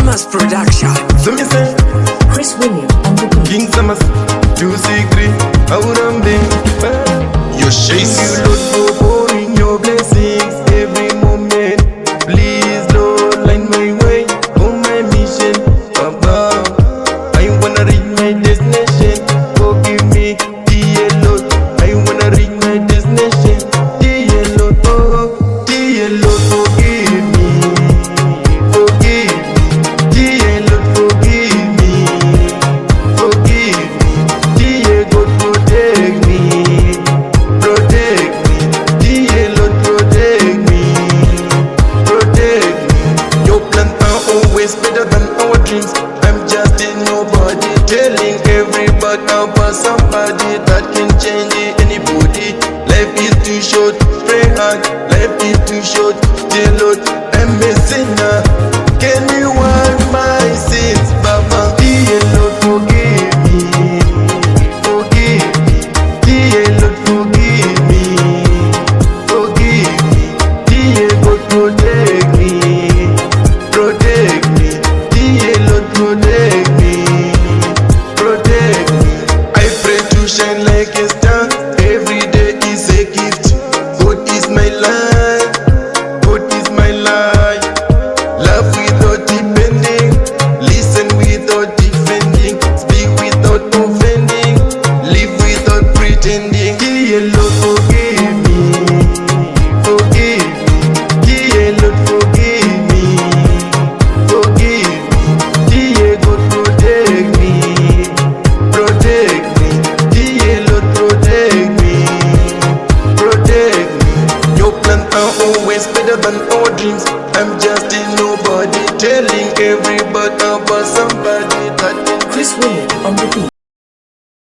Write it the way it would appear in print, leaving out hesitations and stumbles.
Samaz production. So me say, Chris William on the beat. King Samaz, 263, Aurambe. Your chase, you Lord, for pouring your blessings every moment. Please, Lord, light my way on my mission above. I wanna reach my destination. Forgive me, dear Lord. I wanna reach my destination, dear Lord. Oh, dear Lord, forgive me, forgive me, dear Lord, forgive me, forgive me, dear God, protect me, protect me, dear Lord, protect me, protect me. Your plans are always better than our dreams. I'm just a nobody, telling everybody about somebody that can change anybody. Life is too short, pray hard. Life is too short, dear Lord, I'm a sinner. Can you wipe my sins, Baba? Dear Lord, forgive me, forgive me, dear Lord, forgive me, forgive me, dear God, protect me, protect me, dear Lord, protect me, protect me. I pray to shine like a star. Every day is a gift. God is my life, God is my life. Love without depending, listen without defending, speak without offending, live without pretending. Dear Lord, forgive me, forgive me, dear Lord, forgive me, forgive me, dear God, protect me, protect me, dear Lord, protect me, protect me. Your plans are always better than our dreams. I'm just a nobody, telling everybody about somebody that can Chris William on the beat.